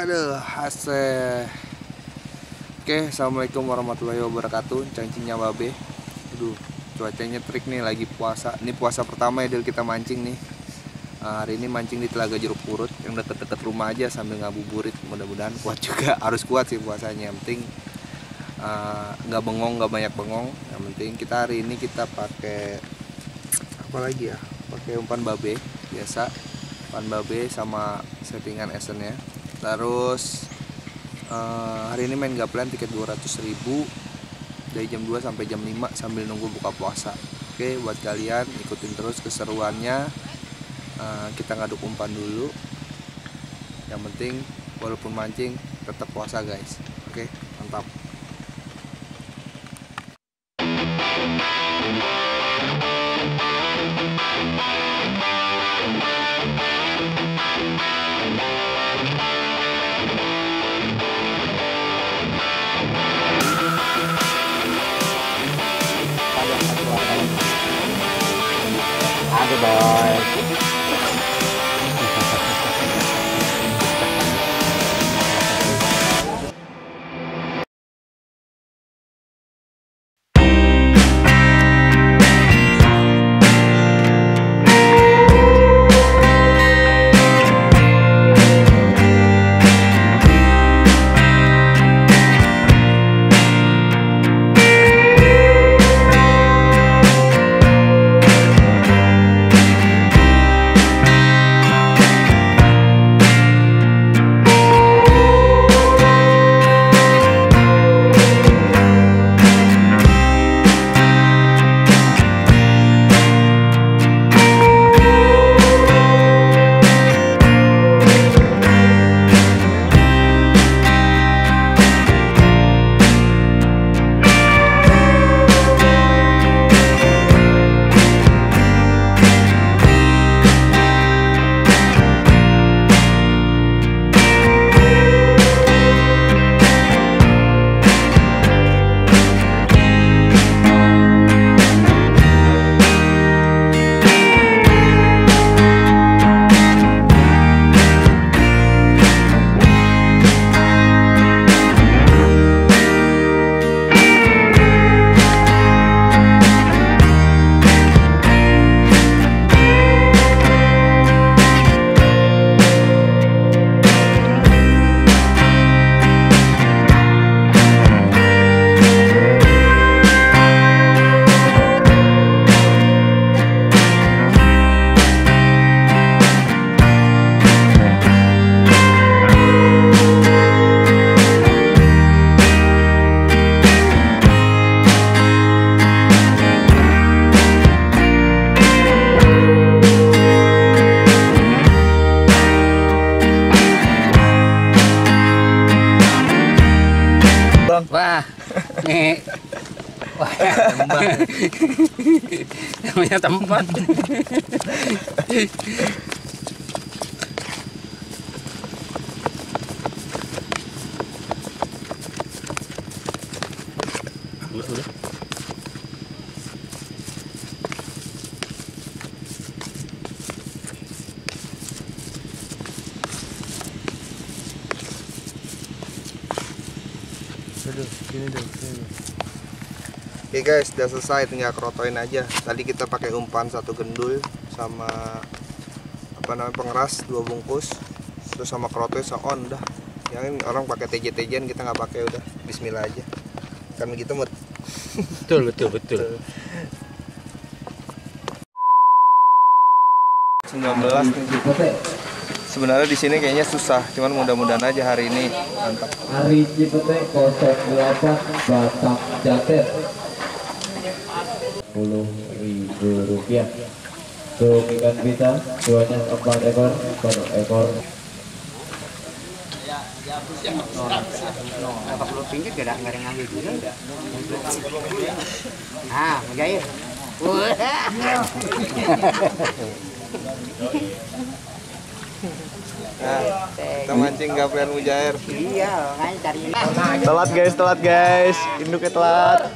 Aduh, aseh. Oke, assalamualaikum warahmatullahi wabarakatuh. Cangcingnya babe. Aduh, cuacanya trik nih, lagi puasa. Ini puasa pertama ya Del kita mancing nih. Hari ini mancing di Telaga Jeruk Purut yang deket-deket rumah aja sambil ngabuburit. Mudah-mudahan kuat juga. Harus kuat sih puasanya. Yang penting nggak bengong, nggak banyak bengong. Yang penting kita hari ini kita pakai apa lagi ya? Pakai umpan babe biasa. Umpan babe sama settingan esennya. Terus hari ini main gamelan tiket 200.000 dari jam 2 sampai jam 5 sambil nunggu buka puasa. Oke, buat kalian ikutin terus keseruannya. Kita ngaduk umpan dulu. Yang penting walaupun mancing tetap puasa guys. Oke, mantap. Aduh boy. Wah, nih, wah, namanya tempat. Udah. Sini dulu. Oke guys, udah selesai, tinggal kerotoin aja. Tadi kita pakai umpan 1 gendul sama pengeras 2 bungkus, terus sama kerotoin on udah. Yang orang pakai TJ-TJan, kita nggak pakai, udah bismillah aja. Kan begitu Mut. Betul. 19 nih. Sebenarnya di sini kayaknya susah, cuman mudah-mudahan aja hari ini mantap. Hari Cipete 08 Batak Jatet Rp10.000 untuk ikan pita cuannya 4 ekor per ekor. 80 pinggir gak ada ngambil juga. Ah, Mujair. Nah, kita mancing gaplian mujair. Iya, makanya cari ini. Telat guys, induknya telat.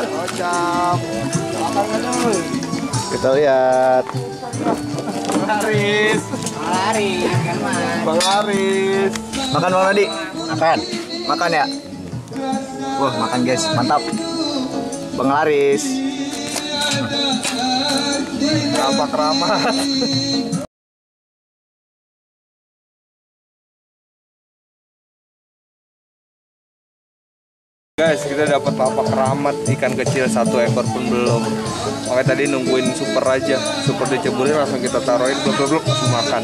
Kocap. Kita lihat. Lari kan mas. Bang Aris. Makan Bang Nadi? Makan. Makan ya? Wah, makan guys, mantap. Bang Aris. Apa keramat? Guys, kita dapat lapak keramat ikan kecil 1 ekor pun belum. Makanya tadi nungguin super aja, super diceburin langsung kita taruhin blok-blok langsung makan.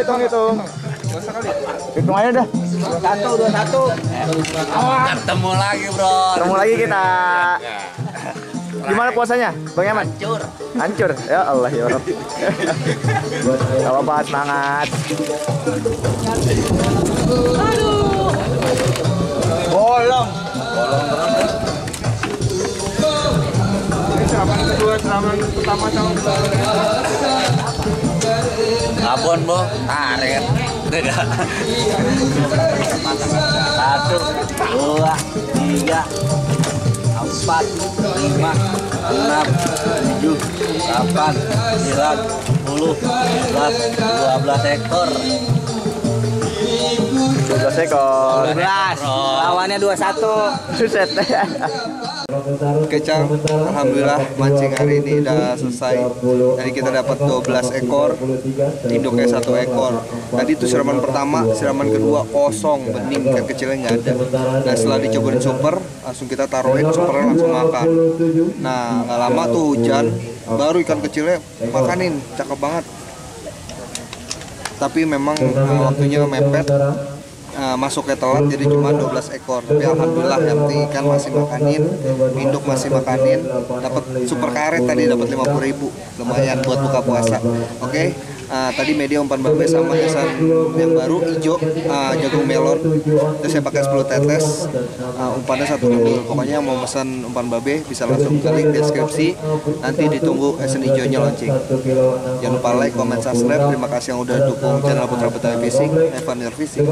hitung. Hitung aja dah. 21. Ketemu lagi bro. Ketemu lagi kita. Gimana puasanya, Bang Yaman? Hancur. Hancur. Ya Allah ya Rabb. Gak apa-apa, semangat. Bolong. Ini serangan kedua, serangan pertama sama. Abon bo, tarik. Beda. 1, 2, 3, 4, 5, 6, 7, 8, 9, 10, 11, 12 ekor. 12 ekor. 12. Lawannya 21. Buset. Oke Cang, alhamdulillah mancing hari ini udah selesai. Tadi kita dapat 12 ekor, induknya 1 ekor. Tadi itu siraman pertama, siraman kedua kosong, bening, ikan kecilnya nggak ada. Nah setelah dicobain super, langsung kita taruhin, supernya langsung makan. Nah nggak lama tuh hujan, baru ikan kecilnya makanin, cakep banget. Tapi memang waktunya mepet. Masuknya telat jadi cuma 12 ekor, tapi alhamdulillah yang penting ikan masih makanin, induk masih makanin, dapat super karet tadi dapat 50.000, lumayan buat buka puasa. Oke. Tadi media umpan babe sama hiasan yang baru hijau, jagung melon. Terus saya pakai 10 tetes, umpannya 1 nudul. Pokoknya mau pesan umpan babe bisa langsung ke link deskripsi. Nanti ditunggu hiasan hijaunya launching. Jangan lupa like, comment, subscribe. Terima kasih yang udah dukung channel Putra Betawi Fishing. Evan Fishing.